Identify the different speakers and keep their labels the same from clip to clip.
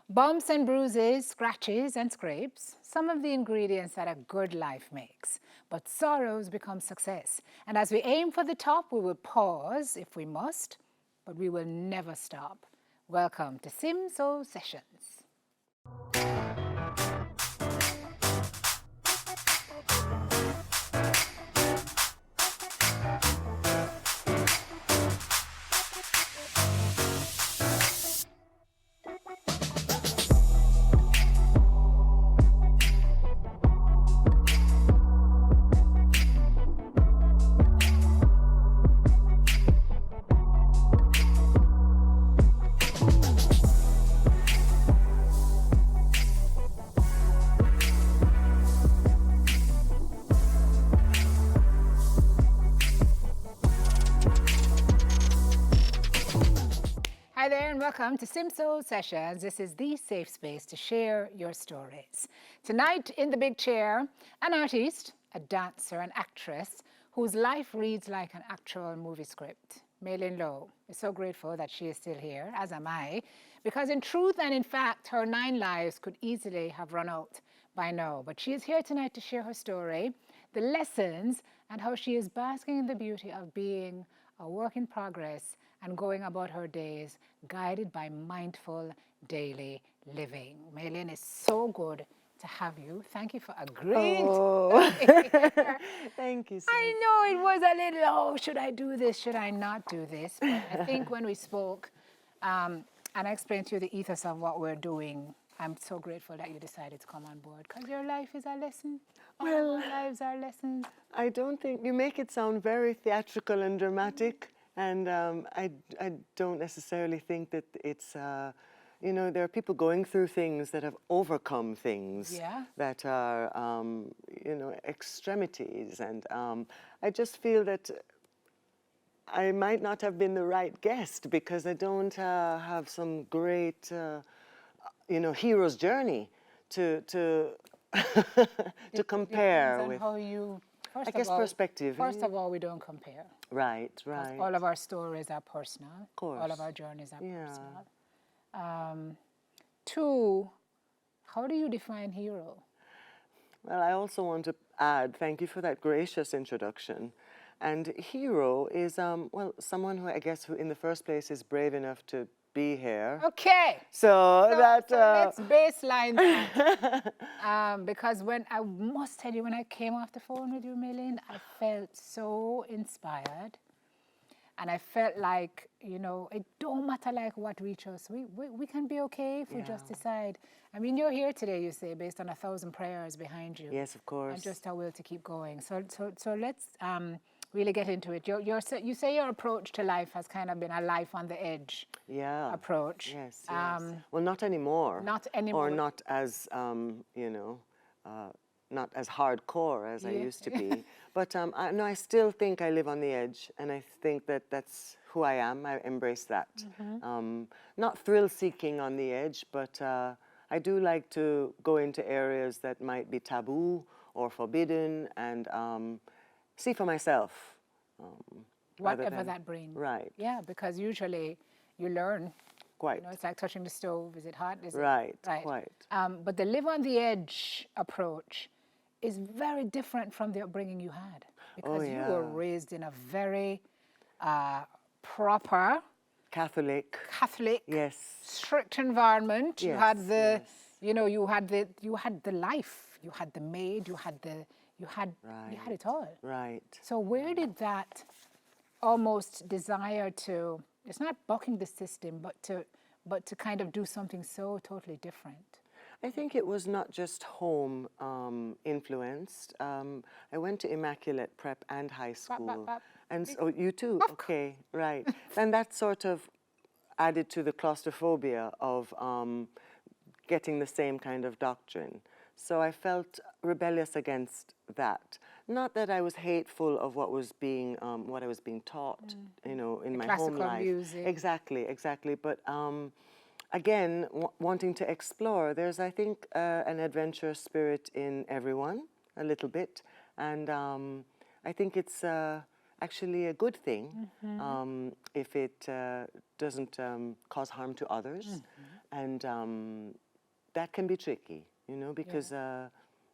Speaker 1: Bumps and bruises, scratches and scrapes, some of the ingredients that a good life makes. But sorrows become success. And as we aim for the top, we will pause if we must, but we will never stop. Welcome to Simso Sessions. Hi there and welcome to Simso Sessions. This is the safe space to share your stories. Tonight in the big chair, an artist, a dancer, an actress whose life reads like an actual movie script. Maylyne Lowe is so grateful that she is still here, as am I, because in truth and in fact, her 9 lives could easily have run out by now. But she is here tonight to share her story, the lessons, and how she is basking in the beauty of being a work in progress and going about her days guided by mindful daily living. Maylynne, is so good to have you. Thank you for agreeing.
Speaker 2: Oh, thank you.
Speaker 1: I know it was a little, oh, should I do this? Should I not do this? But I think when we spoke and I explained to you the ethos of what we're doing, I'm so grateful that you decided to come on board because your life is a lesson. All our lives are lessons.
Speaker 2: I don't think you make it sound very theatrical and dramatic. And I don't necessarily think that it's, you know, there are people going through things that have overcome things that are, you know, extremities. And I just feel that I might not have been the right guest because I don't have some great, you know, hero's journey to to compare with.
Speaker 1: How you,
Speaker 2: I guess perspective.
Speaker 1: First of all, we don't compare.
Speaker 2: Right, right.
Speaker 1: All of our stories are personal.
Speaker 2: Of course.
Speaker 1: All of our journeys are personal. 2, how do you define hero?
Speaker 2: Well, I also want to add, thank you for that gracious introduction. And hero is, well, someone who I guess who in the first place is brave enough to be here.
Speaker 1: Okay.
Speaker 2: So
Speaker 1: let's baseline that. Because when I must tell you, when I came off the phone with you, Maylynne, I felt so inspired. And I felt like, you know, it don't matter like what reaches us. We can be okay if we just decide. I mean, you're here today, you say, based on 1,000 prayers behind you.
Speaker 2: Yes, of course.
Speaker 1: And just a will to keep going. So let's really get into it. You say your approach to life has kind of been a life on the edge approach.
Speaker 2: Yes, yes. Well, not anymore.
Speaker 1: Not anymore.
Speaker 2: Or not as, you know, not as hardcore as I used to be. But no, I still think I live on the edge, and I think that that's who I am. I embrace that. Not thrill-seeking on the edge, but I do like to go into areas that might be taboo or forbidden and see for myself.
Speaker 1: Whatever that brings.
Speaker 2: Right.
Speaker 1: Yeah, because usually you learn.
Speaker 2: Quite.
Speaker 1: You know, it's like touching the stove. Is it hot?
Speaker 2: Right, quite.
Speaker 1: But the live on the edge approach is very different from the upbringing you had. Because you were raised in a very proper
Speaker 2: Catholic, yes,
Speaker 1: strict environment.
Speaker 2: Yes,
Speaker 1: you had the, you know, you had the life, you had the maid, you had it all.
Speaker 2: Right.
Speaker 1: So where did that almost desire to, it's not bucking the system, but to kind of do something so totally different?
Speaker 2: I think it was not just home influenced. I went to Immaculate Prep and high school. And so you too? Okay, right. And that sort of added to the claustrophobia of getting the same kind of doctrine. So I felt rebellious against that. Not that I was hateful of what was being, what I was being taught, you know, in my home life.
Speaker 1: Music.
Speaker 2: Exactly. But again, wanting to explore, there's, I think, an adventurous spirit in everyone, a little bit. And I think it's actually a good thing if it doesn't cause harm to others. And that can be tricky, you know, because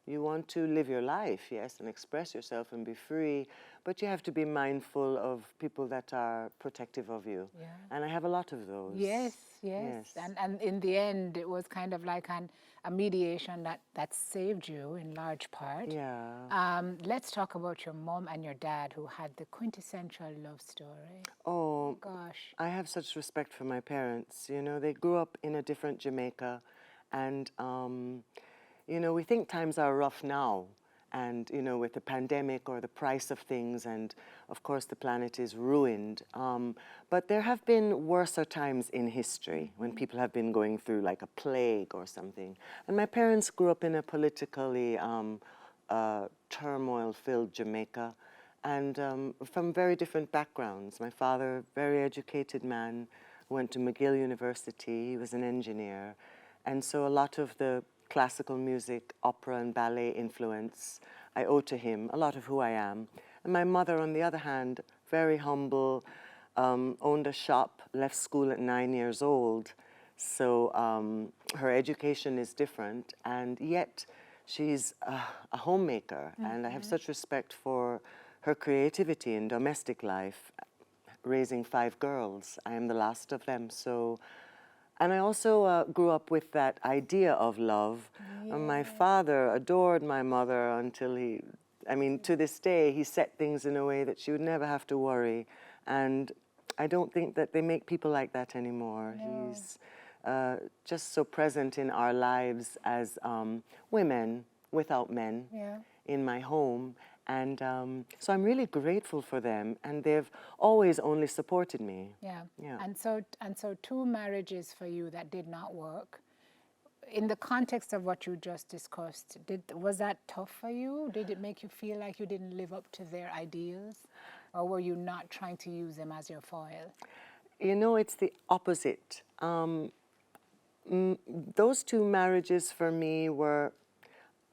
Speaker 2: you want to live your life, yes, and express yourself and be free, but you have to be mindful of people that are protective of you.
Speaker 1: Yeah.
Speaker 2: And I have a lot of those.
Speaker 1: Yes, yes. And in the end, it was kind of like a mediation that saved you in large part.
Speaker 2: Yeah.
Speaker 1: Let's talk about your mom and your dad who had the quintessential love story.
Speaker 2: Oh,
Speaker 1: Gosh.
Speaker 2: I have such respect for my parents. You know, they grew up in a different Jamaica, and you know, we think times are rough now, and you know, with the pandemic or the price of things, and of course the planet is ruined. But there have been worser times in history when people have been going through like a plague or something. And my parents grew up in a politically turmoil-filled Jamaica, and from very different backgrounds. My father, very educated man, went to McGill University. He was an engineer, and so a lot of the classical music, opera and ballet influence I owe to him, a lot of who I am. And my mother, on the other hand, very humble, owned a shop, left school at 9 years old. So her education is different, and yet she's a homemaker, and I have such respect for her creativity in domestic life, raising 5 girls. I am the last of them, so. And I also grew up with that idea of love. My father adored my mother until I mean, to this day, he set things in a way that she would never have to worry. And I don't think that they make people like that anymore.
Speaker 1: No.
Speaker 2: He's just so present in our lives as women without men in my home. And so I'm really grateful for them, and they've always only supported me.
Speaker 1: Yeah.
Speaker 2: Yeah.
Speaker 1: And so 2 marriages for you that did not work. In the context of what you just discussed, was that tough for you? Did it make you feel like you didn't live up to their ideals? Or were you not trying to use them as your foil?
Speaker 2: You know, it's the opposite. Those 2 marriages for me were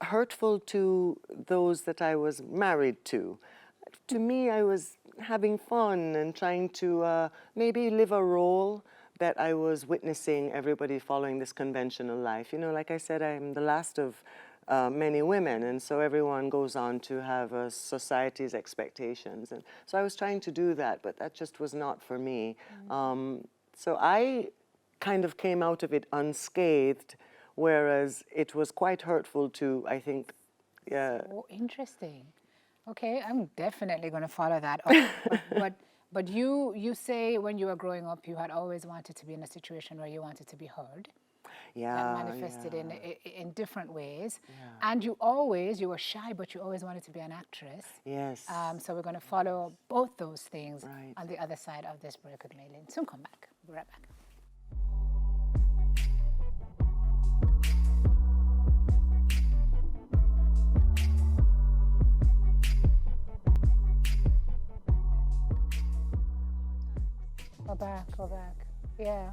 Speaker 2: hurtful to those that I was married to. To me, I was having fun and trying to maybe live a role that I was witnessing everybody following this conventional life. You know, like I said, I'm the last of many women, and so everyone goes on to have society's expectations. And so I was trying to do that, but that just was not for me. So I kind of came out of it unscathed, whereas it was quite hurtful to, I think,
Speaker 1: Oh, interesting. Okay, I'm definitely going to follow that up. But you say when you were growing up, you had always wanted to be in a situation where you wanted to be heard. That manifested in different ways. And you were shy, but you always wanted to be an actress.
Speaker 2: Yes.
Speaker 1: So we're going to follow both those things
Speaker 2: Right.
Speaker 1: on the other side of this break with Maylynne. Soon come back. Be right back. Go back. Yeah.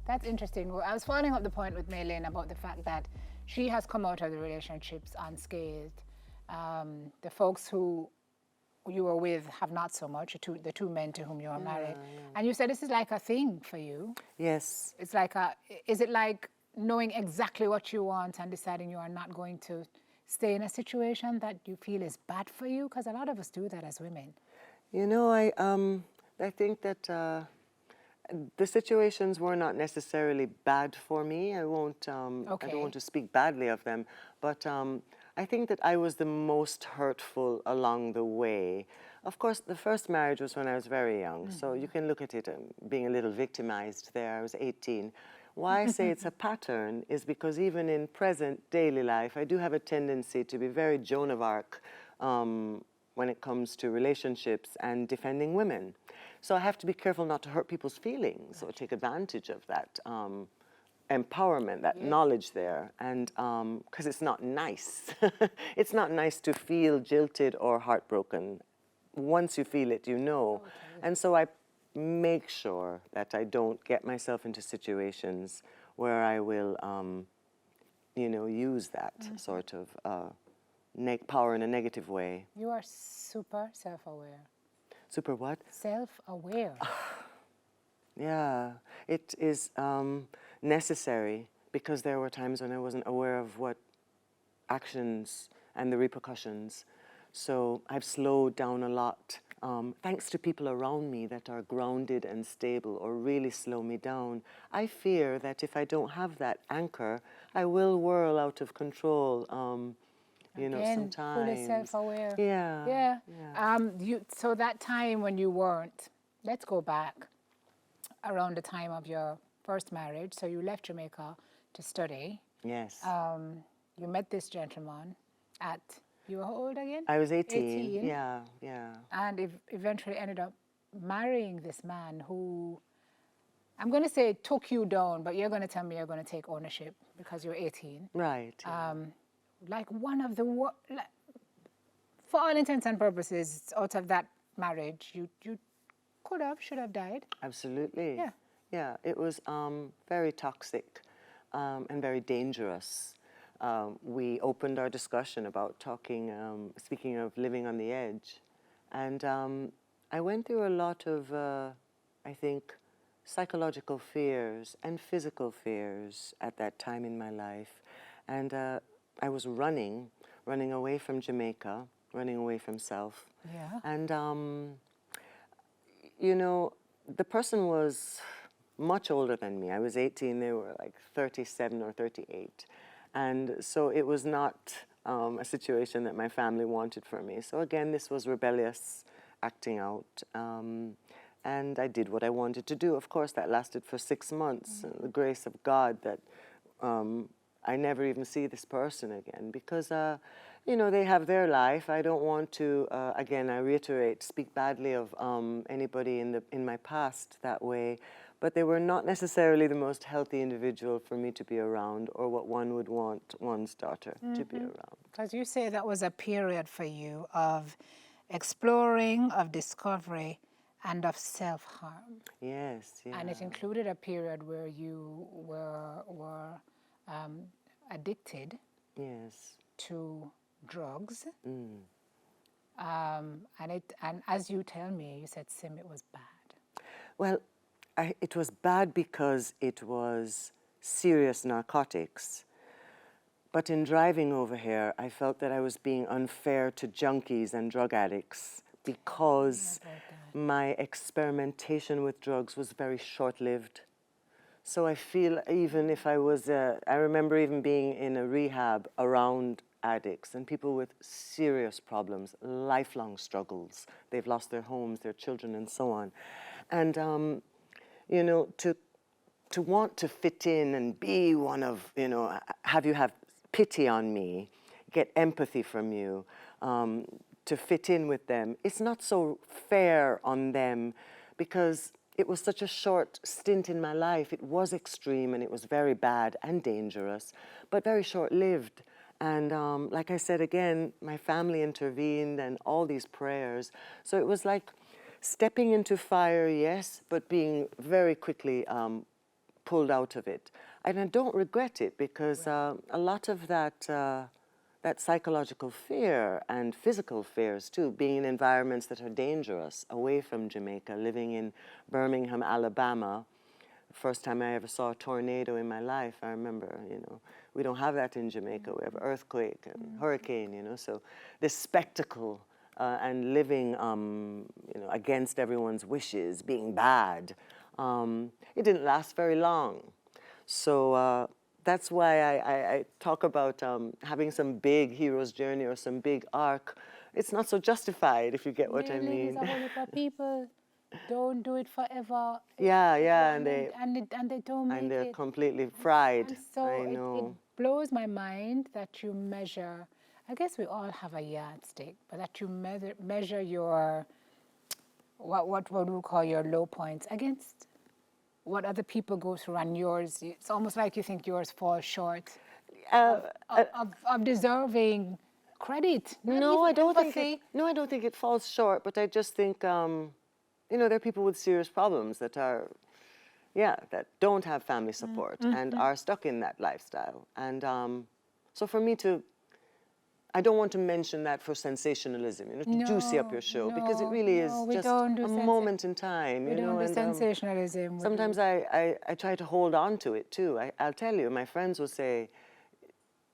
Speaker 1: That's interesting. Well, I was following up the point with Maylynne about the fact that she has come out of the relationships unscathed. The folks who you were with have not so much, the 2 men to whom you are married. And you said this is like a thing for you.
Speaker 2: Yes.
Speaker 1: It's like is it like knowing exactly what you want and deciding you are not going to stay in a situation that you feel is bad for you? Because a lot of us do that as women.
Speaker 2: You know, I think that the situations were not necessarily bad for me. I won't. I don't want to speak badly of them, but I think that I was the most hurtful along the way. Of course, the first marriage was when I was very young, so you can look at it being a little victimized there. I was 18. Why I say it's a pattern is because even in present daily life, I do have a tendency to be very Joan of Arc when it comes to relationships and defending women. So I have to be careful not to hurt people's feelings or take advantage of that empowerment, that knowledge there, and because it's not nice. It's not nice to feel jilted or heartbroken. Once you feel it, you know. And so I make sure that I don't get myself into situations where I will, you know, use that sort of power in a negative way.
Speaker 1: You are super self-aware.
Speaker 2: Super what?
Speaker 1: Self-aware.
Speaker 2: Yeah, it is necessary, because there were times when I wasn't aware of what actions and the repercussions. So I've slowed down a lot, thanks to people around me that are grounded and stable or really slow me down. I fear that if I don't have that anchor, I will whirl out of control, you know,
Speaker 1: Again, fully
Speaker 2: sometimes.
Speaker 1: self-aware.
Speaker 2: Yeah.
Speaker 1: Yeah.
Speaker 2: Yeah.
Speaker 1: So that time when you weren't, let's go back around the time of your first marriage. So you left Jamaica to study.
Speaker 2: Yes.
Speaker 1: You met this gentleman at, you were how old again?
Speaker 2: I was 18.
Speaker 1: 18.
Speaker 2: Yeah, yeah.
Speaker 1: And eventually ended up marrying this man who, I'm going to say took you down, but you're going to tell me you're going to take ownership because you're 18.
Speaker 2: Right. Yeah.
Speaker 1: Like one of the, for all intents and purposes, out of that marriage, you could have, should have died.
Speaker 2: Absolutely.
Speaker 1: Yeah.
Speaker 2: Yeah, it was very toxic and very dangerous. We opened our discussion about talking, speaking of living on the edge. And I went through a lot of, I think, psychological fears and physical fears at that time in my life. And I was running away from Jamaica, running away from self.
Speaker 1: Yeah.
Speaker 2: And, you know, the person was much older than me. I was 18, they were like 37 or 38. And so it was not a situation that my family wanted for me. So again, this was rebellious acting out. And I did what I wanted to do. Of course, that lasted for 6 months. The grace of God that I never even see this person again because, you know, they have their life. I don't want to, again, I reiterate, speak badly of anybody in my past that way. But they were not necessarily the most healthy individual for me to be around or what one would want one's daughter to be around.
Speaker 1: Because you say that was a period for you of exploring, of discovery, and of self-harm.
Speaker 2: Yes, yeah.
Speaker 1: And it included a period where you were addicted
Speaker 2: Yes.
Speaker 1: to drugs.
Speaker 2: Mm.
Speaker 1: And as you tell me, you said, Sim, it was bad.
Speaker 2: Well, it was bad because it was serious narcotics. But in driving over here, I felt that I was being unfair to junkies and drug addicts because my experimentation with drugs was very short-lived. So I feel even if I was, I remember even being in a rehab around addicts and people with serious problems, lifelong struggles. They've lost their homes, their children, and so on. And you know, to want to fit in and be one of, you know, have pity on me, get empathy from you, to fit in with them, it's not so fair on them because it was such a short stint in my life. It was extreme and it was very bad and dangerous, but very short-lived. And like I said again, my family intervened and all these prayers. So it was like stepping into fire, yes, but being very quickly pulled out of it. And I don't regret it because a lot of that psychological fear and physical fears too, being in environments that are dangerous, away from Jamaica, living in Birmingham, Alabama. The first time I ever saw a tornado in my life, I remember, you know, we don't have that in Jamaica. We have earthquake and hurricane, you know, so this spectacle and living, you know, against everyone's wishes, being bad, it didn't last very long. So that's why I talk about having some big hero's journey or some big arc. It's not so justified, if you get what I mean.
Speaker 1: There's a whole lot of people don't do it forever.
Speaker 2: Yeah, yeah, and
Speaker 1: they don't make it.
Speaker 2: And they're completely fried.
Speaker 1: And so
Speaker 2: I know.
Speaker 1: it blows my mind that you measure, I guess we all have a yardstick, but that you measure your, what would we call your low points against what other people go through, and yours, it's almost like you think yours falls short of deserving credit.
Speaker 2: No, I don't think it falls short, but I just think, you know, there are people with serious problems that are, that don't have family support and are stuck in that lifestyle. And so for me to I don't want to mention that for sensationalism, you know, to juicy up your show, because it really is
Speaker 1: we
Speaker 2: just
Speaker 1: don't do
Speaker 2: a moment in time,
Speaker 1: We
Speaker 2: you know.
Speaker 1: don't do
Speaker 2: And
Speaker 1: sensationalism. We
Speaker 2: sometimes
Speaker 1: do.
Speaker 2: I try to hold on to it too. I'll tell you, my friends will say,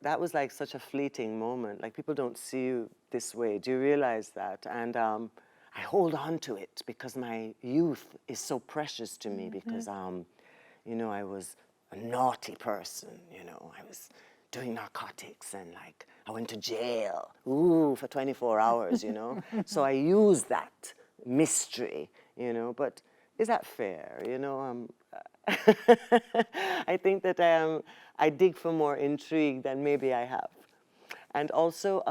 Speaker 2: that was like such a fleeting moment. Like, people don't see you this way. Do you realize that? And I hold on to it because my youth is so precious to me, because, you know, I was a naughty person, you know. I was doing narcotics, and like I went to jail, for 24 hours, you know. So I use that mystery, you know. But is that fair, you know? I think that I dig for more intrigue than maybe I have. And also,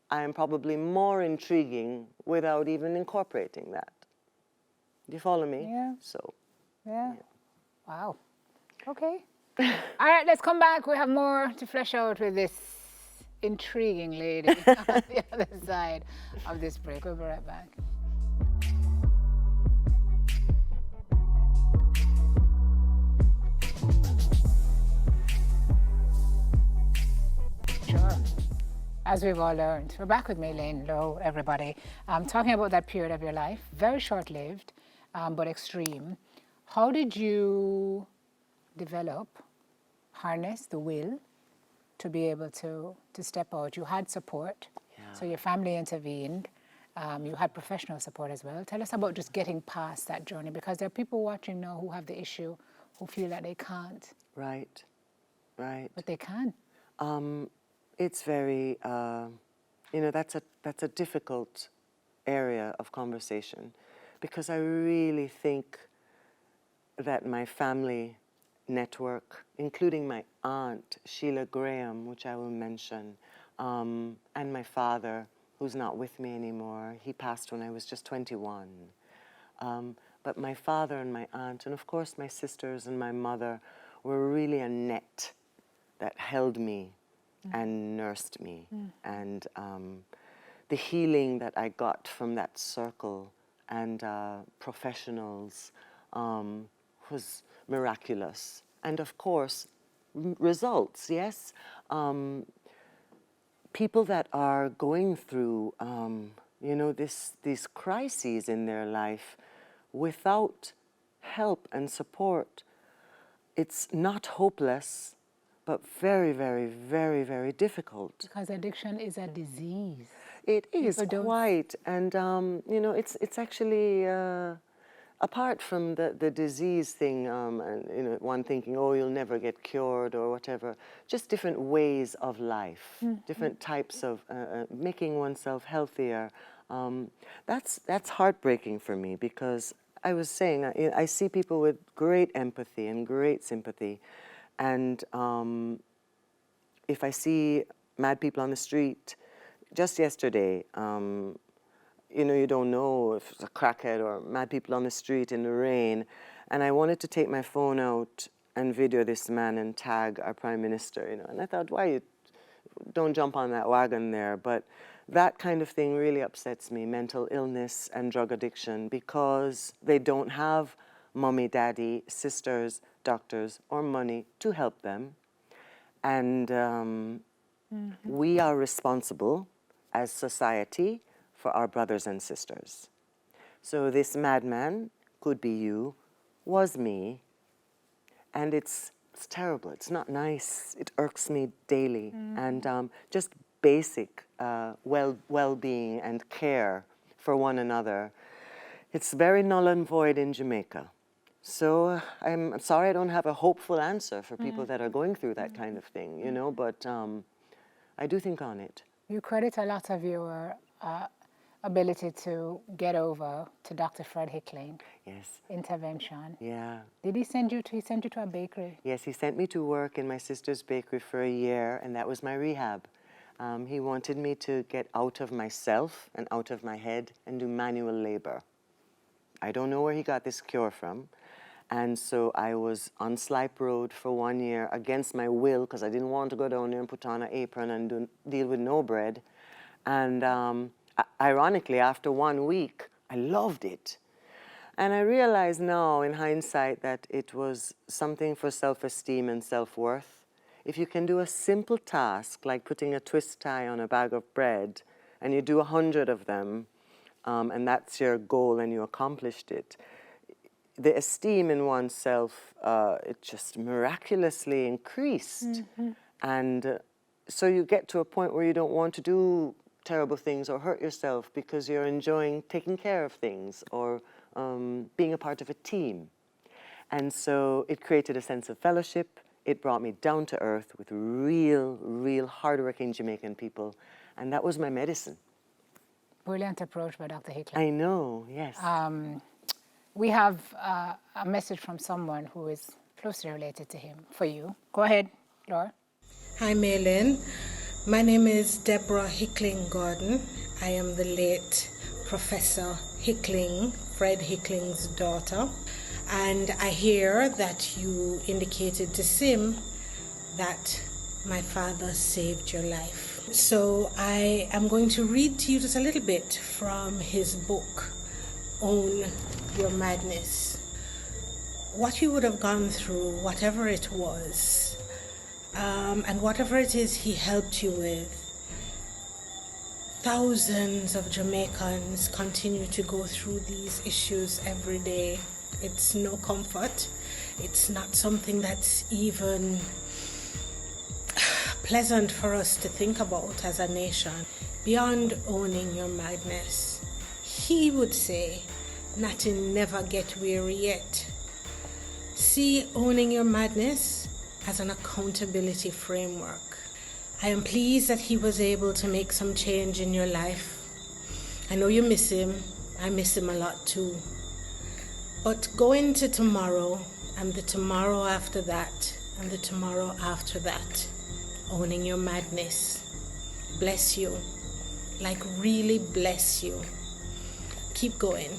Speaker 2: I am probably more intriguing without even incorporating that. Do you follow me?
Speaker 1: Yeah.
Speaker 2: So.
Speaker 1: Yeah. Wow. Okay. All right, let's come back. We have more to flesh out with this intriguing lady on the other side of this break. We'll be right back. Sure. As we've all learned, we're back with Maylyne Lowe, everybody. Talking about that period of your life, very short-lived, but extreme. How did you develop, harness the will to be able to step out? You had support, so your family intervened. You had professional support as well. Tell us about just getting past that journey, because there are people watching now who have the issue, who feel that they can't.
Speaker 2: Right, right.
Speaker 1: But they can.
Speaker 2: It's very, you know, that's a difficult area of conversation, because I really think that my family network, including my aunt, Sheila Graham, which I will mention, and my father, who's not with me anymore. He passed when I was just 21. But my father and my aunt, and of course my sisters and my mother, were really a net that held me and nursed me. And the healing that I got from that circle and professionals was miraculous. And of course, results, yes. People that are going through, you know, these crises in their life without help and support, it's not hopeless, but very, very, very, very difficult.
Speaker 1: Because addiction is a disease.
Speaker 2: It is
Speaker 1: People don't-
Speaker 2: quite, and you know, it's actually apart from the disease thing, and you know, one thinking, oh, you'll never get cured or whatever. Just different ways of life, different types of making oneself healthier. That's heartbreaking for me, because I was saying I see people with great empathy and great sympathy. And if I see mad people on the street, just yesterday, you know, you don't know if it's a crackhead or mad people on the street in the rain. And I wanted to take my phone out and video this man and tag our Prime Minister, you know. And I thought, why you don't jump on that wagon there? But that kind of thing really upsets me, mental illness and drug addiction, because they don't have mommy, daddy, sisters, doctors, or money to help them. And we are responsible as society for our brothers and sisters. So this madman could be you, was me, and it's terrible. It's not nice. It irks me daily. And just basic well-being and care for one another. It's very null and void in Jamaica. So I'm sorry I don't have a hopeful answer for people that are going through that kind of thing, you know, but I do think on it.
Speaker 1: You credit a lot of your ability to get over to Dr. Fred Hickling.
Speaker 2: Yes.
Speaker 1: Intervention.
Speaker 2: Yeah.
Speaker 1: Did he send you to a bakery?
Speaker 2: Yes, he sent me to work in my sister's bakery for a year, and that was my rehab. He wanted me to get out of myself and out of my head and do manual labor. I don't know where he got this cure from. And so I was on Slipe Road for 1 year against my will, because I didn't want to go down there and put on an apron and deal with no bread. And ironically, after 1 week, I loved it. And I realize now, in hindsight, that it was something for self-esteem and self-worth. if you can do a simple task like putting a twist tie on a bag of bread, and you do 100 of them, and that's your goal, and you accomplished it, the esteem in oneself, it just miraculously increased. And so you get to a point where you don't want to do terrible things or hurt yourself because you're enjoying taking care of things or being a part of a team. And so it created a sense of fellowship. It brought me down to earth with real hardworking Jamaican people. And that was my medicine.
Speaker 1: Brilliant approach by Dr. Hickling.
Speaker 2: I know, yes.
Speaker 1: We have a message from someone who is closely related to him for you. Go ahead, Laura.
Speaker 3: Hi, Maylynne. My name is Deborah Hickling Gordon. I am the late Professor Hickling, Fred Hickling's daughter. And I hear that you indicated to Sim that my father saved your life. So I am going to read to you just a little bit from his book, Own Your Madness. What you would have gone through, whatever it was, and whatever it is he helped you with, thousands of Jamaicans continue to go through these issues every day. It's no comfort. It's not something that's even pleasant for us to think about as a nation. Beyond owning your madness, he would say, nothing never get weary yet. See owning your madness as an accountability framework. I am pleased that he was able to make some change in your life. I know you miss him. I miss him a lot too. But go into tomorrow and the tomorrow after that and the tomorrow after that, owning your madness. Bless you. Like really bless you. Keep going.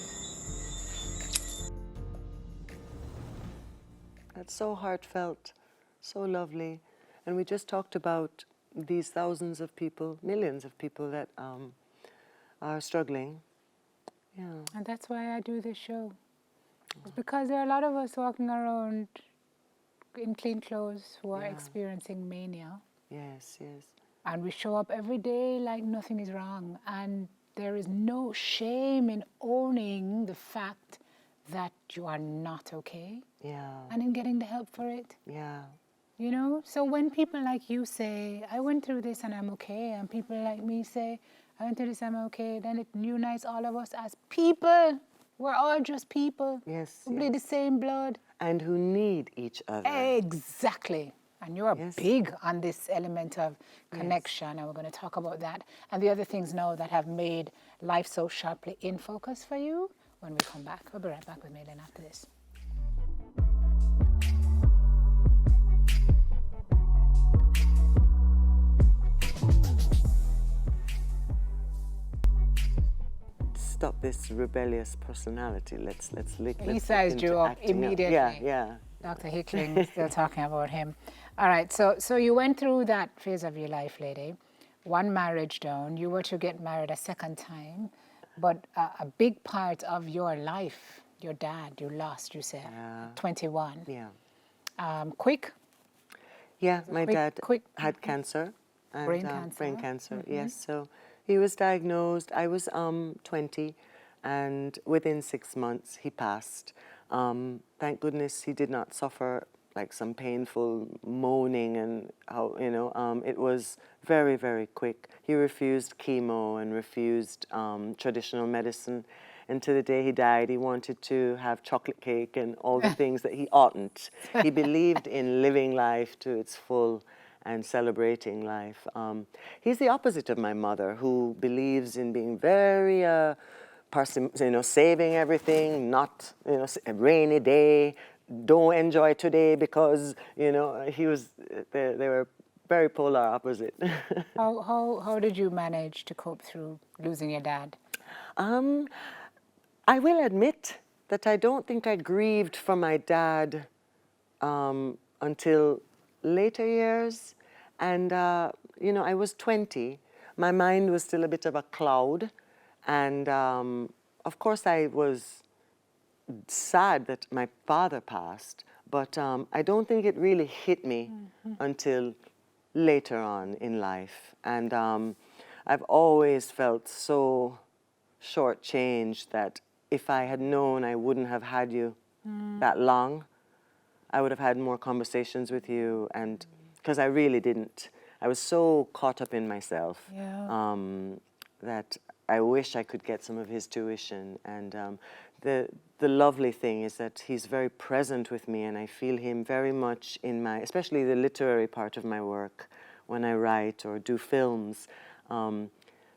Speaker 2: That's so heartfelt, so lovely. And we just talked about these thousands of people, millions of people that are struggling. Yeah.
Speaker 1: And that's why I do this show. It's because there are a lot of us walking around in clean clothes who are experiencing mania.
Speaker 2: Yes, yes.
Speaker 1: And we show up every day like nothing is wrong. And there is no shame in owning the fact that you are not okay.
Speaker 2: Yeah.
Speaker 1: And in getting the help for it.
Speaker 2: Yeah.
Speaker 1: You know? So when people like you say, I went through this and I'm okay, and people like me say, I went through this and I'm okay, then it unites all of us as people. We're all just people.
Speaker 2: Yes.
Speaker 1: Who bleed the same blood.
Speaker 2: And who need each other.
Speaker 1: Exactly. And you're big on this element of connection, and we're going to talk about that. And the other things now that have made life so sharply in focus for you when we come back. We'll be right back with Maylynne after this.
Speaker 2: Stop this rebellious personality. Let's
Speaker 1: He sized you up immediately.
Speaker 2: Yeah.
Speaker 1: Dr. Hickling, still talking about him. All right, so you went through that phase of your life, lady. One marriage down. You were to get married a second time, but a big part of your life, your dad, you lost, you said, at 21.
Speaker 2: Yeah.
Speaker 1: Quick?
Speaker 2: Yeah, my dad had cancer. And,
Speaker 1: brain cancer?
Speaker 2: Brain cancer, yes. So he was diagnosed. I was 20, and within 6 months he passed. Thank goodness he did not suffer like some painful moaning and how, it was very, very quick. He refused chemo and refused traditional medicine. And to the day he died, he wanted to have chocolate cake and all the things that he oughtn't. He believed in living life to its full and celebrating life. He's the opposite of my mother, who believes in being very saving everything, not, a rainy day, don't enjoy today because, they were very polar opposite.
Speaker 1: How did you manage to cope through losing your dad?
Speaker 2: I will admit that I don't think I grieved for my dad until later years. And, I was 20. My mind was still a bit of a cloud. And, of course, I was sad that my father passed, But I don't think it really hit me until later on in life. And I've always felt so shortchanged that if I had known I wouldn't have had you that long, I would have had more conversations with you. And because I really didn't. I was so caught up in myself that I wish I could get some of his tuition. And the lovely thing is that he's very present with me, and I feel him very much in my, especially the literary part of my work, when I write or do films,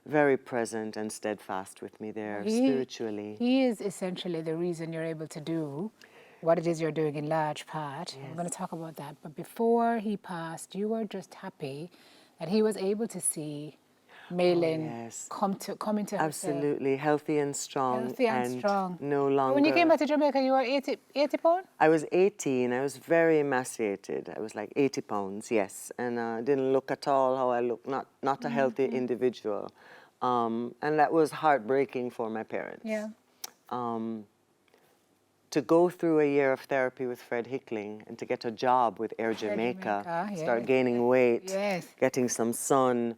Speaker 2: very present and steadfast with me there spiritually.
Speaker 1: He is essentially the reason you're able to do what it is you're doing in large part. We're going to talk about that. But before he passed, you were just happy that he was able to see Maylynne come into herself.
Speaker 2: Absolutely, healthy and strong.
Speaker 1: Healthy and strong.
Speaker 2: No longer.
Speaker 1: When you came back to Jamaica, you were 80 pounds?
Speaker 2: I was 18. I was very emaciated. I was like 80 pounds, yes. And I didn't look at all how I looked, not a healthy individual. And that was heartbreaking for my parents.
Speaker 1: Yeah.
Speaker 2: To go through a year of therapy with Fred Hickling and to get a job with Air Jamaica, start gaining weight, getting some sun,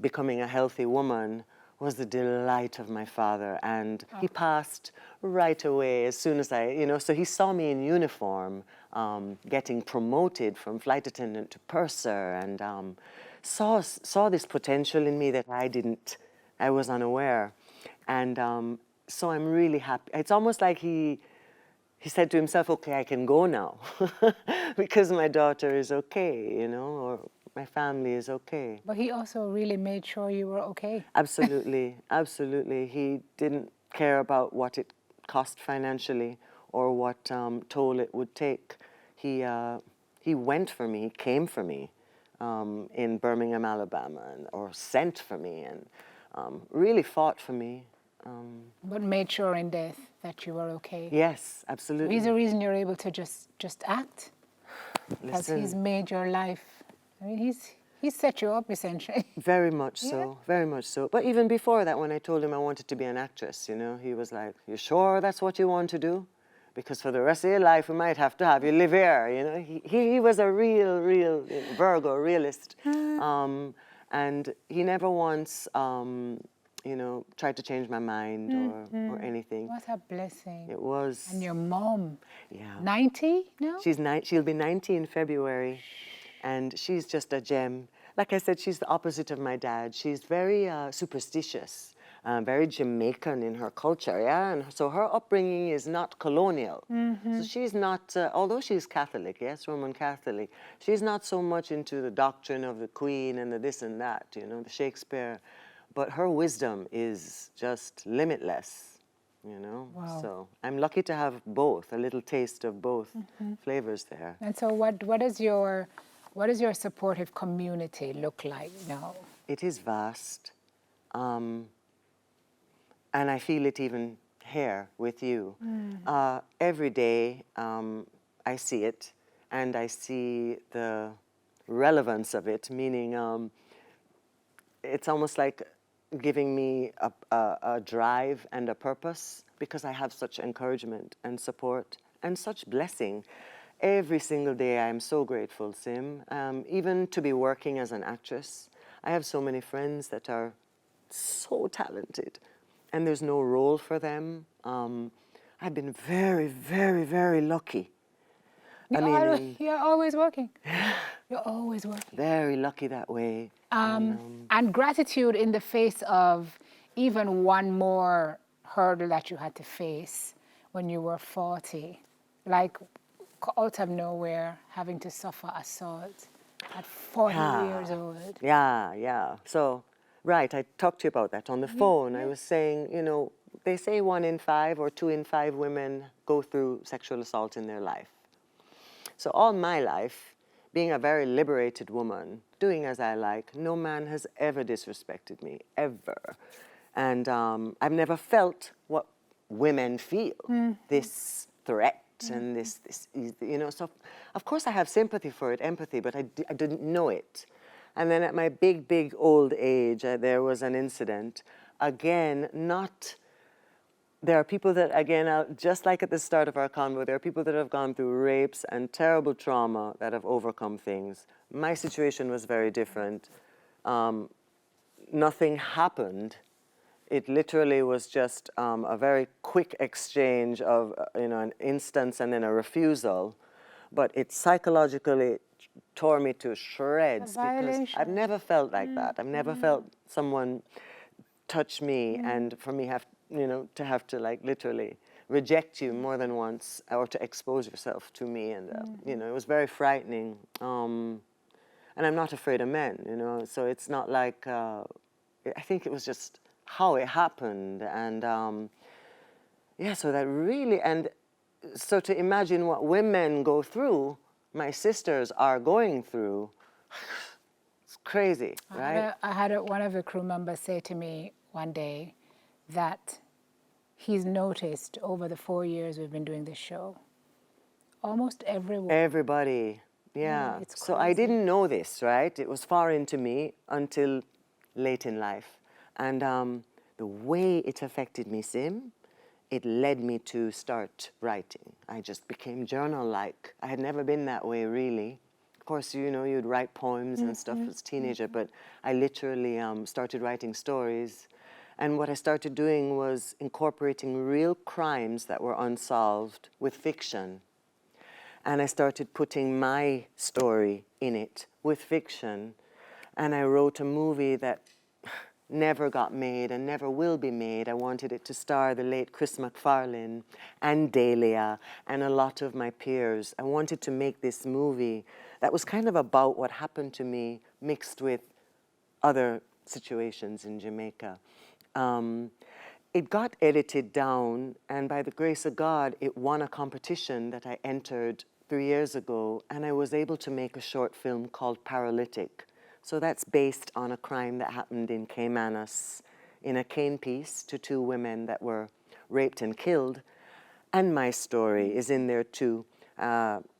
Speaker 2: becoming a healthy woman was the delight of my father. And he passed right away as soon as so he saw me in uniform, getting promoted from flight attendant to purser, and saw this potential in me that I was unaware. And so I'm really happy. It's almost like he said to himself, okay, I can go now because my daughter is okay, or my family is okay.
Speaker 1: But he also really made sure you were okay.
Speaker 2: Absolutely, absolutely. He didn't care about what it cost financially or what toll it would take. He went for me, he came for me in Birmingham, Alabama, or sent for me, and really fought for me.
Speaker 1: But made sure in death that you were okay.
Speaker 2: Yes, absolutely.
Speaker 1: He's the reason you're able to just act. Because he's made your life. I mean, he's set you up essentially.
Speaker 2: Very much so, very much so. But even before that, when I told him I wanted to be an actress, he was like, "You sure that's what you want to do? Because for the rest of your life, we might have to have you live here." He was a real Virgo realist, and he never once. Tried to change my mind or anything.
Speaker 1: What a blessing.
Speaker 2: It was.
Speaker 1: And your mom,
Speaker 2: yeah,
Speaker 1: 90 now?
Speaker 2: She'll be 90 in February, and she's just a gem. Like I said, she's the opposite of my dad. She's very superstitious, very Jamaican in her culture, and so her upbringing is not colonial. So she's not, although she's Catholic, yes, Roman Catholic, she's not so much into the doctrine of the Queen and the this and that, the Shakespeare. But her wisdom is just limitless,
Speaker 1: Wow.
Speaker 2: So I'm lucky to have both, a little taste of both flavors there.
Speaker 1: And so what does your supportive community look like now?
Speaker 2: It is vast. And I feel it even here with you. Every day I see it, and I see the relevance of it, meaning it's almost like giving me a drive and a purpose, because I have such encouragement and support and such blessing. Every single day I am so grateful, Sim, even to be working as an actress. I have so many friends that are so talented, and there's no role for them. I've been very, very, very lucky.
Speaker 1: You're always working. You're always working.
Speaker 2: Very lucky that way.
Speaker 1: And gratitude in the face of even one more hurdle that you had to face when you were 40. Like, out of nowhere, having to suffer assault at 40 years old.
Speaker 2: Yeah. So, right, I talked to you about that on the phone. I was saying, they say 1 in 5 or 2 in 5 women go through sexual assault in their life. So all my life, being a very liberated woman, doing as I like, no man has ever disrespected me, ever. And I've never felt what women feel, this threat and this, so of course I have sympathy for it, empathy, but I didn't know it. And then at my big old age, there was an incident, again, not there are people that, again, just like at the start of our convo, there are people that have gone through rapes and terrible trauma that have overcome things. My situation was very different. Nothing happened. It literally was just a very quick exchange of, an instance and then a refusal. But it psychologically tore me to shreds because I've never felt like that. I've never felt someone touch me and for me to have to like literally reject you more than once or to expose yourself to me. And, it was very frightening. And I'm not afraid of men, so it's not like, I think it was just how it happened. And so that really, and so to imagine what women go through, my sisters are going through, it's crazy, right?
Speaker 1: I had one of the crew members say to me one day that he's noticed over the 4 years we've been doing this show, almost everyone.
Speaker 2: Everybody, yeah.
Speaker 1: It's
Speaker 2: so I
Speaker 1: crazy.
Speaker 2: didn't know this, right? It was foreign to me until late in life. And the way it affected me, Sim, it led me to start writing. I just became journal-like. I had never been that way, really. Of course, you'd write poems and stuff as a teenager, but I literally started writing stories. And what I started doing was incorporating real crimes that were unsolved with fiction. And I started putting my story in it with fiction. And I wrote a movie that never got made and never will be made. I wanted it to star the late Chris MacFarlane and Dahlia and a lot of my peers. I wanted to make this movie that was kind of about what happened to me mixed with other situations in Jamaica. It got edited down, and by the grace of God, it won a competition that I entered 3 years ago, and I was able to make a short film called Paralytic. So that's based on a crime that happened in Caymanas, in a cane piece to 2 women that were raped and killed. And my story is in there too.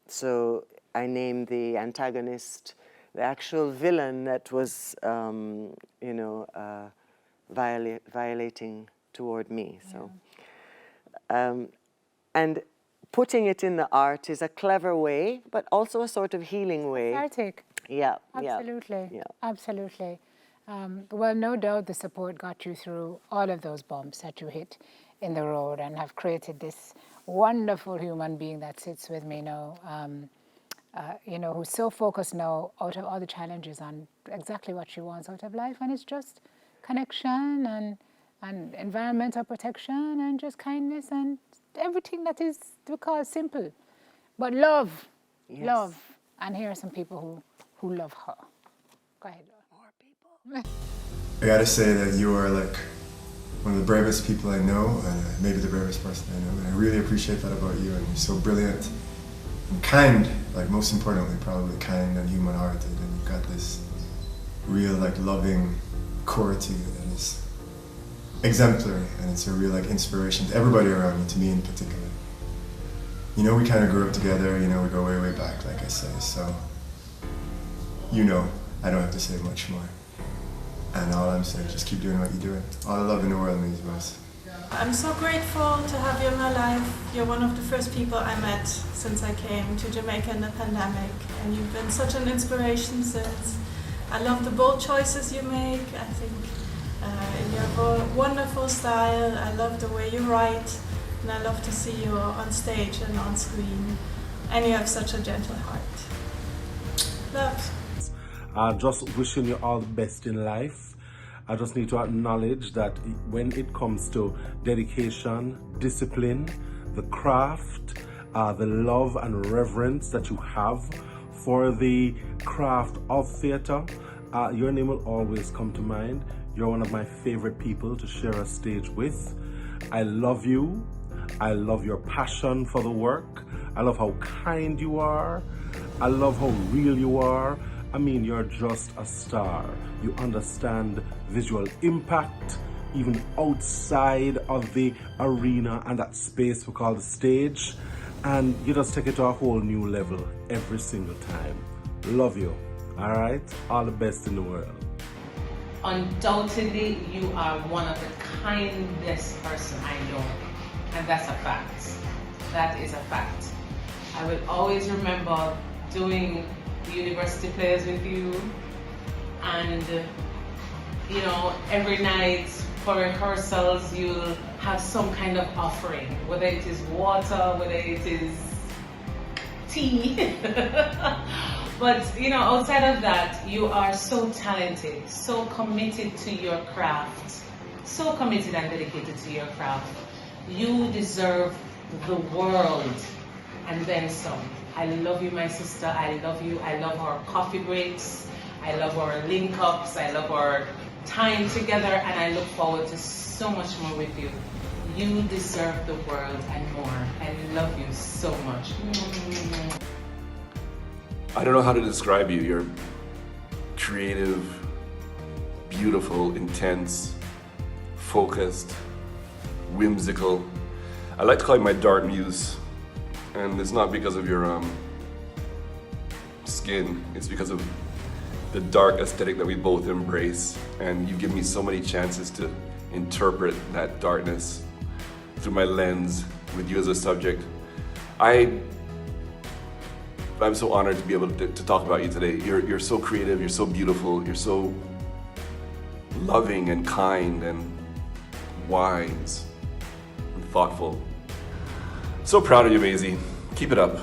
Speaker 2: So I named the antagonist, the actual villain that was, violating toward me. So, and putting it in the art is a clever way, but also a sort of healing way.
Speaker 1: Cathartic.
Speaker 2: Yeah,
Speaker 1: Absolutely.
Speaker 2: yeah.
Speaker 1: Absolutely. Well, no doubt the support got you through all of those bumps that you hit in the road and have created this wonderful human being that sits with me now, who's so focused now out of all the challenges on exactly what she wants out of life. And it's just connection and environmental protection and just kindness and everything that is, we call simple. But love, love. And here are some people who love her. Go ahead, Laura.
Speaker 2: More people.
Speaker 4: I gotta say that you are like one of the bravest people I know, and maybe the bravest person I know, and I really appreciate that about you, and you're so brilliant and kind, like most importantly probably kind and human-hearted, and you've got this real like loving core to you that is exemplary, and it's a real like inspiration to everybody around you, to me in particular. We kind of grew up together, we go way, way back, like I say, so I don't have to say much more. And all I'm saying is just keep doing what you're doing. All the love in the world means most.
Speaker 5: I'm so grateful to have you in my life. You're one of the first people I met since I came to Jamaica in the pandemic, and you've been such an inspiration since. I love the bold choices you make. I think you have a wonderful style. I love the way you write, and I love to see you on stage and on screen. And you have such a gentle heart. Love.
Speaker 6: Just wishing you all the best in life. I just need to acknowledge that when it comes to dedication, discipline, the craft, the love and reverence that you have for the craft of theatre, your name will always come to mind. You're one of my favorite people to share a stage with. I love you. I love your passion for the work. I love how kind you are. I love how real you are. I mean, you're just a star. You understand visual impact, even outside of the arena and that space we call the stage. And you just take it to a whole new level every single time. Love you, all right? All the best in the world.
Speaker 7: Undoubtedly, you are one of the kindest person I know. And that's a fact. That is a fact. I will always remember doing the university plays with you, and you know, every night for rehearsals you'll have some kind of offering, whether it is water, whether it is tea. But you know, outside of that, you are so talented, so committed to your craft, so committed and dedicated to your craft. You deserve the world and then some. I love you, my sister. I love you. I love our coffee breaks. I love our link ups. I love our time together, and I look forward to so much more with you. You deserve the world and more. I love you so much.
Speaker 8: I don't know how to describe you. You're creative, beautiful, intense, focused, whimsical. I like to call you my dark muse, and it's not because of your skin. It's because of the dark aesthetic that we both embrace, and you give me so many chances to interpret that darkness through my lens with you as a subject. I'm so honored to be able to talk about you today. You're so creative, you're so beautiful, you're so loving and kind and wise and thoughtful. So proud of you, Maisie. Keep it up.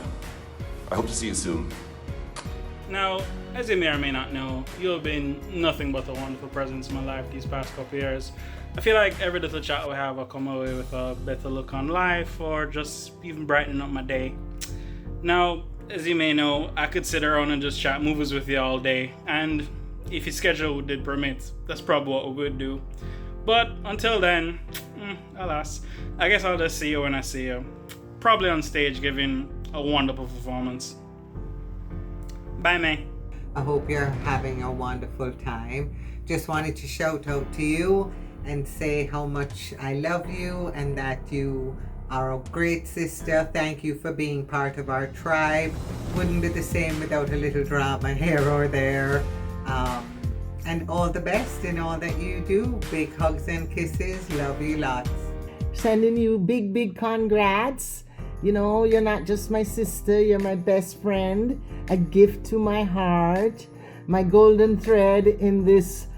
Speaker 8: I hope to see you soon.
Speaker 9: Now, as you may or may not know, you have been nothing but a wonderful presence in my life these past couple years. I feel like every little chat we have, I come away with a better look on life or just even brightening up my day. Now, as you may know, I could sit around and just chat movies with you all day, and if your schedule did permit, that's probably what we would do. But until then, alas, I guess I'll just see you when I see you. Probably on stage giving a wonderful performance. Bye, May.
Speaker 10: I hope you're having a wonderful time. Just wanted to shout out to you and say how much I love you and that you are a great sister. Thank you for being part of our tribe. Wouldn't be the same without a little drama here or there. And all the best in all that you do. Big hugs and kisses. Love you lots.
Speaker 11: Sending you big congrats. You know, you're not just my sister, you're my best friend, a gift to my heart, my golden thread in this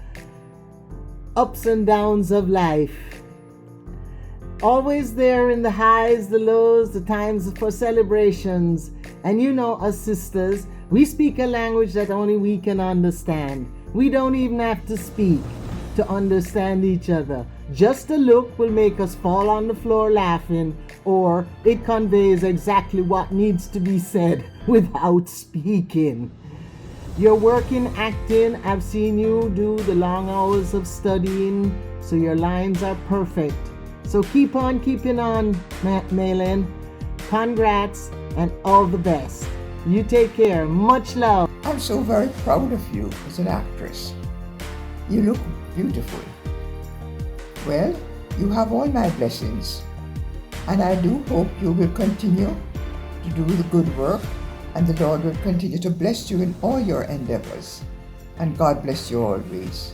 Speaker 11: ups and downs of life. Always there in the highs, the lows, the times for celebrations. And you know, us sisters, we speak a language that only we can understand. We don't even have to speak to understand each other. Just a look will make us fall on the floor laughing, or it conveys exactly what needs to be said without speaking. Your work in acting, I've seen you do the long hours of studying, so your lines are perfect. So keep on keeping on, Maylynne. Congrats and all the best. You take care. Much love.
Speaker 12: I'm so very proud of you as an actress. You look beautiful. Well, you have all my blessings, and I do hope you will continue to do the good work, and the Lord will continue to bless you in all your endeavors. And God bless you always.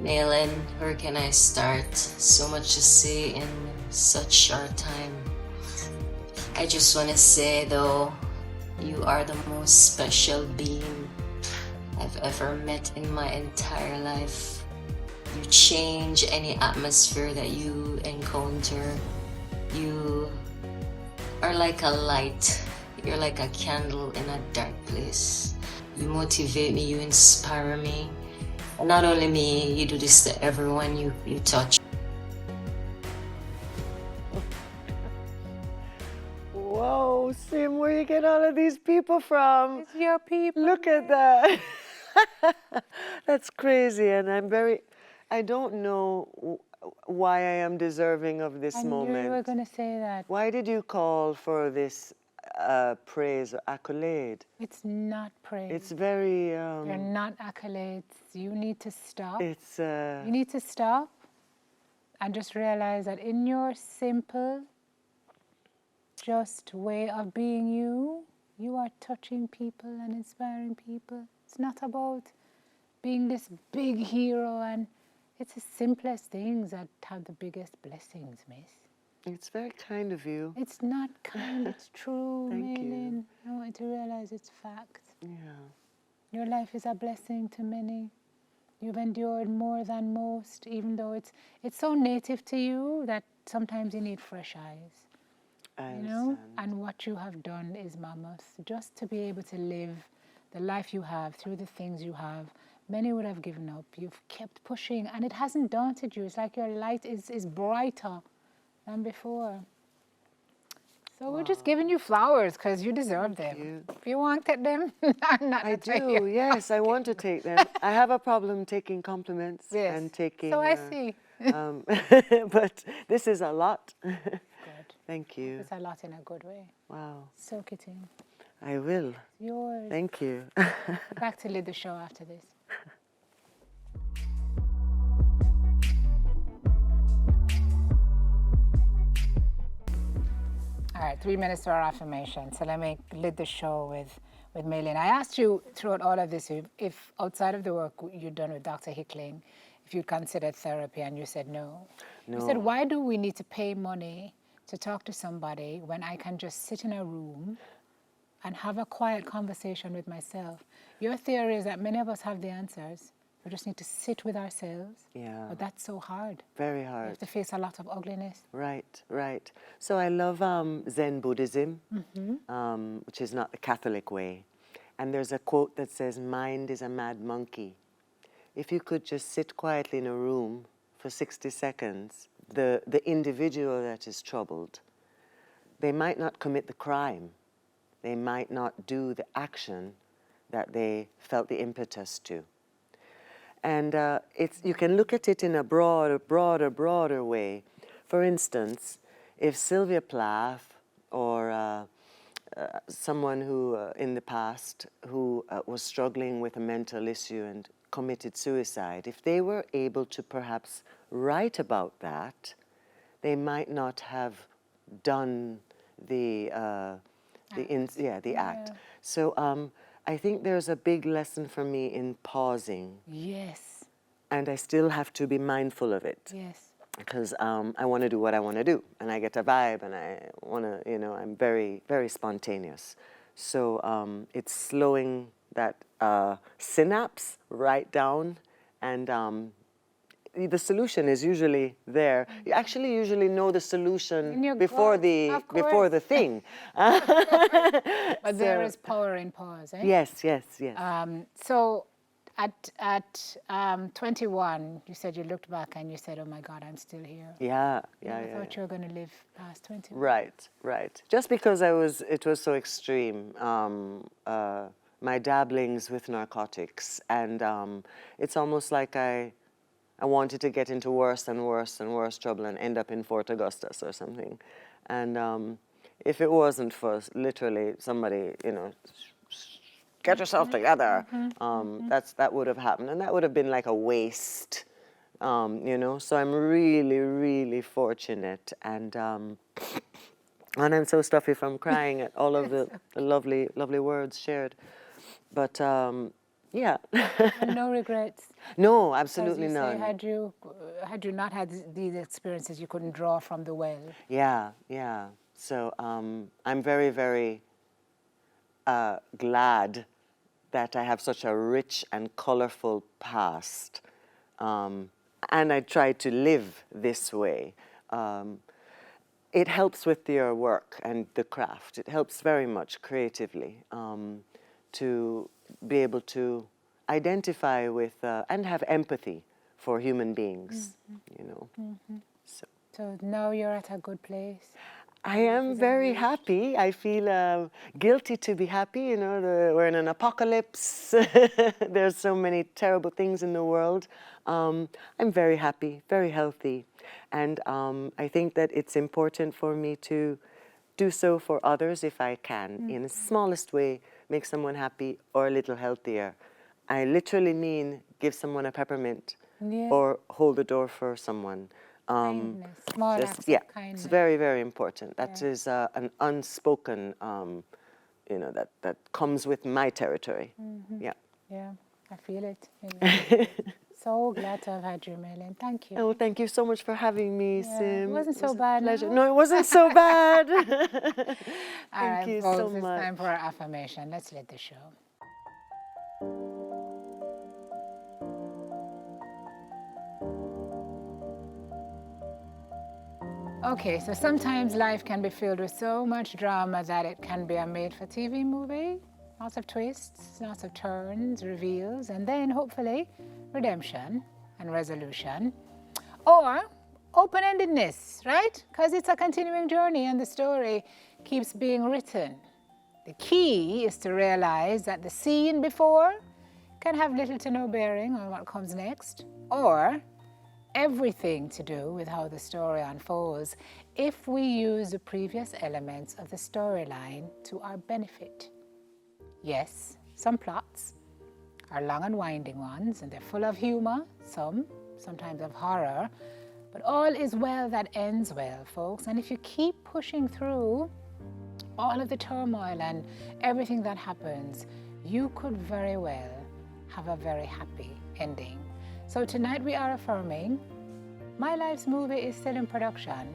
Speaker 13: Maylynne, where can I start? So much to say in such short time. I just want to say though, you are the most special being I've ever met in my entire life. You change any atmosphere that you encounter. You are like a light. You're like a candle in a dark place. You motivate me, you inspire me. And not only me, you do this to everyone you touch.
Speaker 2: Whoa, Sim, where you get all of these people from?
Speaker 1: It's your people.
Speaker 2: Look at that. That's crazy, and I don't know why I am deserving of this moment.
Speaker 1: I knew you were going to say that.
Speaker 2: Why did you call for this praise or accolade?
Speaker 1: It's not praise.
Speaker 2: It's very...
Speaker 1: They're not accolades. You need to stop.
Speaker 2: It's...
Speaker 1: You need to stop and just realize that in your simple, just way of being you, you are touching people and inspiring people. It's not about being this big hero, and it's the simplest things that have the biggest blessings, miss.
Speaker 2: It's very kind of you.
Speaker 1: It's not kind, it's true,
Speaker 2: Thank you.
Speaker 1: Maylynne. I want you to realize it's fact.
Speaker 2: Yeah.
Speaker 1: Your life is a blessing to many. You've endured more than most, even though it's so native to you that sometimes you need fresh eyes.
Speaker 2: I
Speaker 1: You know?
Speaker 2: understand.
Speaker 1: And what you have done is mammoth. Just to be able to live the life you have through the things you have, many would have given up. You've kept pushing, and it hasn't daunted you. It's like your light is brighter than before. So we're just giving you flowers because you deserve them.
Speaker 2: you.
Speaker 1: If you wanted them, I'm not
Speaker 2: I
Speaker 1: gonna tell
Speaker 2: do,
Speaker 1: you.
Speaker 2: yes, I want to take them. I have a problem taking compliments
Speaker 1: Yes.
Speaker 2: and taking...
Speaker 1: So I see.
Speaker 2: but this is a lot.
Speaker 1: Good.
Speaker 2: Thank you.
Speaker 1: It's a lot in a good way.
Speaker 2: Wow.
Speaker 1: Soak it in.
Speaker 2: I will.
Speaker 1: It's yours.
Speaker 2: Thank you.
Speaker 1: Back to lead the show after this. All right, 3 minutes to our affirmation. So let me lead the show with Maylynne. I asked you throughout all of this if outside of the work you've done with Dr. Hickling, if you considered therapy, and you said no.
Speaker 2: No.
Speaker 1: You said, why do we need to pay money to talk to somebody when I can just sit in a room and have a quiet conversation with myself? Your theory is that many of us have the answers. We just need to sit with ourselves.
Speaker 2: Yeah.
Speaker 1: But that's so hard.
Speaker 2: Very
Speaker 1: You
Speaker 2: hard.
Speaker 1: have to face a lot of ugliness.
Speaker 2: Right, right. So I love Zen Buddhism, which is not the Catholic way. And there's a quote that says, mind is a mad monkey. If you could just sit quietly in a room for 60 seconds, the individual that is troubled, they might not commit the crime. They might not do the action that they felt the impetus to. And you can look at it in a broader way. For instance, if Sylvia Plath or someone who, in the past, who was struggling with a mental issue and committed suicide, if they were able to perhaps write about that, they might not have done the act. So I think there's a big lesson for me in pausing.
Speaker 1: Yes.
Speaker 2: And I still have to be mindful of it.
Speaker 1: Yes.
Speaker 2: Because I want to do what I want to do. And I get a vibe and I want to, I'm very, very spontaneous. So it's slowing that synapse right down. And the solution is usually there. You actually usually know the solution before the thing.
Speaker 1: But there is power in pause, eh?
Speaker 2: Yes, yes, yes.
Speaker 1: So at 21, you said you looked back and you said, oh my God, I'm still here.
Speaker 2: Yeah.
Speaker 1: I thought you were going to live past 21.
Speaker 2: Right. Just because it was so extreme. My dabblings with narcotics, and it's almost like I wanted to get into worse and worse trouble and end up in Fort Augustus or something. And if it wasn't for literally somebody, get yourself together, that would have happened. And that would have been like a waste, So I'm really, really fortunate. And I'm so stuffy from crying at all of the lovely, lovely words shared. But yeah.
Speaker 1: And no regrets.
Speaker 2: No, absolutely none.
Speaker 1: Had you not had these experiences, you couldn't draw from the well.
Speaker 2: Yeah. So I'm very, very glad that I have such a rich and colorful past, and I try to live this way. It helps with your work and the craft. It helps very much creatively to be able to identify with and have empathy for human beings,
Speaker 1: So now you're at a good place.
Speaker 2: I am very happy. I feel guilty to be happy. We're in an apocalypse. There's so many terrible things in the world. I'm very happy, very healthy. And I think that it's important for me to do so for others if I can, in the smallest way, make someone happy or a little healthier. I literally mean give someone a peppermint or hold the door for someone.
Speaker 1: Kindness, small acts of kindness.
Speaker 2: It's very, very important. That is an unspoken, that comes with my territory. Yeah.
Speaker 1: Yeah, I feel it. So glad to have had you, Maylynne. Thank you.
Speaker 2: Oh, thank you so much for having me, Sim.
Speaker 1: It wasn't so
Speaker 2: was a
Speaker 1: bad.
Speaker 2: pleasure.
Speaker 1: No?
Speaker 2: No, it wasn't so bad.
Speaker 1: All
Speaker 2: Thank
Speaker 1: right,
Speaker 2: you
Speaker 1: folks,
Speaker 2: so
Speaker 1: it's
Speaker 2: much.
Speaker 1: time for our affirmation. Let's lead the show. Okay, so sometimes life can be filled with so much drama that it can be a made-for-TV movie. Lots of twists, lots of turns, reveals, and then hopefully redemption and resolution. Or open-endedness, right? Because it's a continuing journey and the story keeps being written. The key is to realize that the scene before can have little to no bearing on what comes next, or everything to do with how the story unfolds if we use the previous elements of the storyline to our benefit. Yes, some plots are long and winding ones, and they're full of humor, sometimes of horror, but all is well that ends well, folks. And if you keep pushing through all of the turmoil and everything that happens, you could very well have a very happy ending. So tonight we are affirming, my life's movie is still in production,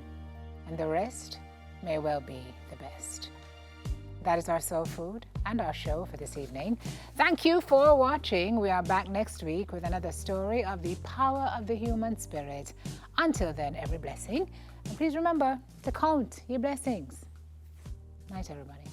Speaker 1: and the rest may well be the best. That is our soul food and our show for this evening. Thank you for watching. We are back next week with another story of the power of the human spirit. Until then, every blessing. And please remember to count your blessings. Night, everybody.